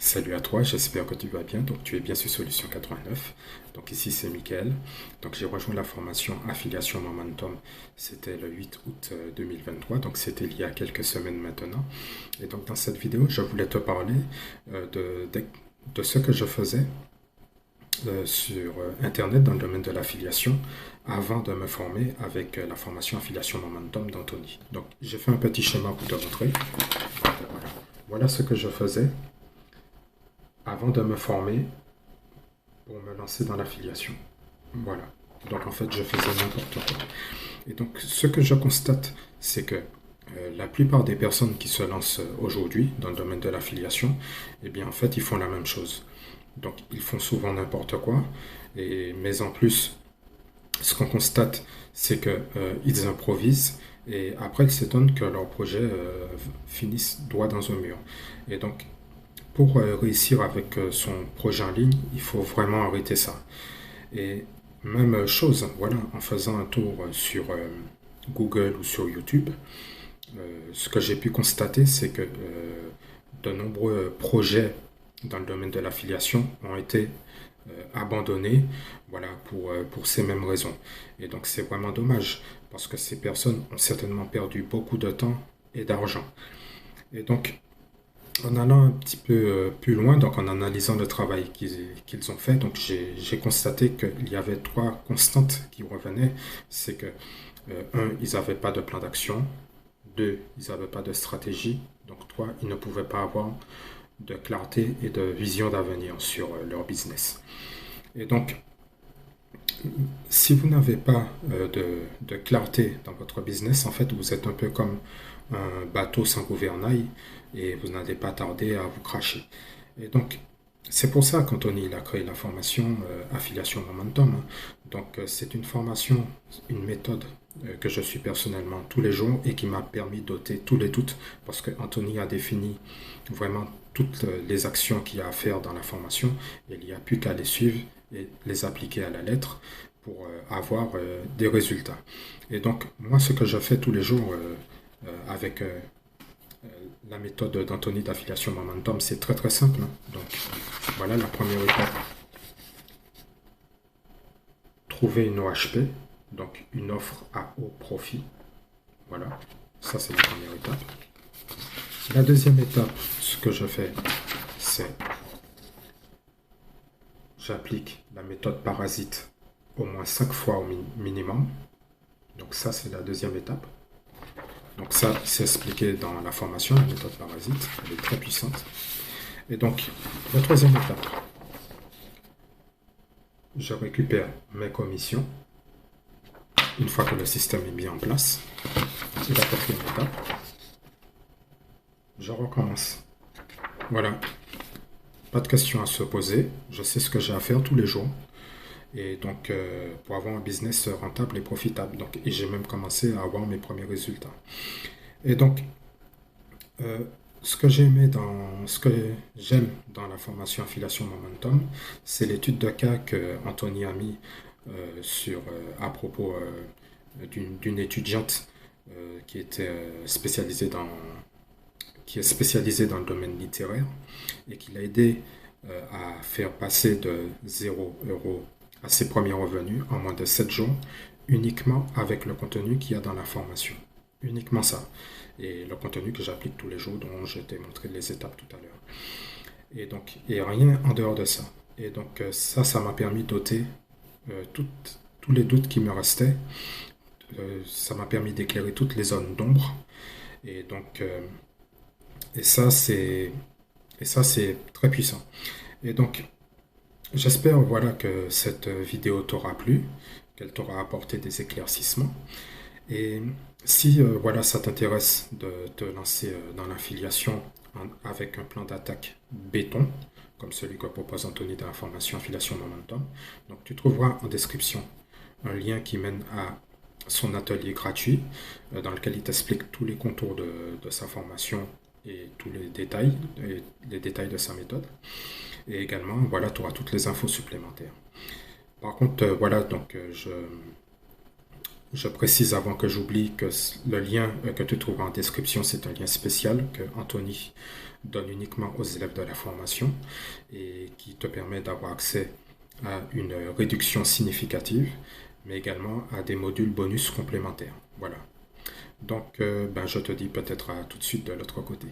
Salut à toi, j'espère que tu vas bien. Donc, tu es bien sur Solution 89. Donc, ici, c'est Mickaël. Donc, j'ai rejoint la formation Affiliation Momentum. C'était le 8 août 2023. Donc, c'était il y a quelques semaines maintenant. Et donc, dans cette vidéo, je voulais te parler de ce que je faisais sur Internet dans le domaine de l'affiliation avant de me former avec la formation Affiliation Momentum d'Anthony. Donc, j'ai fait un petit schéma pour te montrer. Voilà, voilà ce que je faisais avant de me former pour me lancer dans l'affiliation. Voilà. Donc en fait, je faisais n'importe quoi. Et donc ce que je constate, c'est que la plupart des personnes qui se lancent aujourd'hui dans le domaine de l'affiliation, eh bien en fait, ils font la même chose. Donc ils font souvent n'importe quoi. Mais en plus, ce qu'on constate, c'est que ils improvisent et après ils s'étonnent que leur projet finisse droit dans un mur. Et donc pour réussir avec son projet en ligne, il faut vraiment arrêter ça. Et même chose, voilà, en faisant un tour sur Google ou sur YouTube, ce que j'ai pu constater, c'est que de nombreux projets dans le domaine de l'affiliation ont été abandonnés, voilà, pour ces mêmes raisons. Et donc c'est vraiment dommage, parce que ces personnes ont certainement perdu beaucoup de temps et d'argent. Et donc, en allant un petit peu plus loin, donc en analysant le travail qu'ils ont fait, donc j'ai constaté qu'il y avait trois constantes qui revenaient. C'est que, un, ils n'avaient pas de plan d'action. Deux, ils n'avaient pas de stratégie. Donc, trois, ils ne pouvaient pas avoir de clarté et de vision d'avenir sur leur business. Et donc, si vous n'avez pas de clarté dans votre business, en fait, vous êtes un peu comme un bateau sans gouvernail et vous n'allez pas tarder à vous cracher. Et donc, c'est pour ça qu'Anthony il a créé la formation Affiliation Momentum. Donc, c'est une formation, une méthode que je suis personnellement tous les jours et qui m'a permis d'ôter tous les doutes parce que Anthony a défini vraiment toutes les actions qu'il y a à faire dans la formation et il n'y a plus qu'à les suivre et les appliquer à la lettre pour avoir des résultats. Et donc, moi, ce que je fais tous les jours avec la méthode d'Anthony d'affiliation Momentum, c'est très très simple. Donc, voilà la première étape. Trouver une OHP, donc une offre à haut profit. Voilà, ça c'est la première étape. La deuxième étape, ce que je fais, c'est j'applique la méthode parasite au moins 5 fois au minimum. Donc ça, c'est la deuxième étape. Donc ça, c'est expliqué dans la formation, la méthode parasite. Elle est très puissante. Et donc, la troisième étape, je récupère mes commissions une fois que le système est mis en place. Et la quatrième étape, je recommence. Voilà. Pas de questions à se poser. Je sais ce que j'ai à faire tous les jours. Et donc, pour avoir un business rentable et profitable. Donc, et j'ai même commencé à avoir mes premiers résultats. Et donc, ce que j'aime dans la formation Affiliation Momentum, c'est l'étude de cas que Anthony a mis à propos d'une étudiante qui est spécialisée dans le domaine littéraire et qui l'a aidé à faire passer de 0 € à ses premiers revenus en moins de 7 jours, uniquement avec le contenu qu'il y a dans la formation. Uniquement ça. Et le contenu que j'applique tous les jours, dont je t'ai montré les étapes tout à l'heure. Et donc, et rien en dehors de ça. Et donc, ça m'a permis d'ôter tous les doutes qui me restaient. Ça m'a permis d'éclairer toutes les zones d'ombre. Et donc, et ça, c'est très puissant. Et donc, j'espère voilà, que cette vidéo t'aura plu, qu'elle t'aura apporté des éclaircissements. Et si voilà, ça t'intéresse de te lancer dans l'affiliation avec un plan d'attaque béton, comme celui que propose Anthony dans la formation Affiliation Momentum, donc tu trouveras en description un lien qui mène à son atelier gratuit dans lequel il t'explique tous les contours de sa formation et tous les détails de sa méthode. Et également, voilà, tu auras toutes les infos supplémentaires. Par contre, voilà, donc je précise avant que j'oublie que le lien que tu trouveras en description, c'est un lien spécial que Anthony donne uniquement aux élèves de la formation et qui te permet d'avoir accès à une réduction significative, mais également à des modules bonus complémentaires. Voilà. Donc, je te dis peut-être à tout de suite de l'autre côté.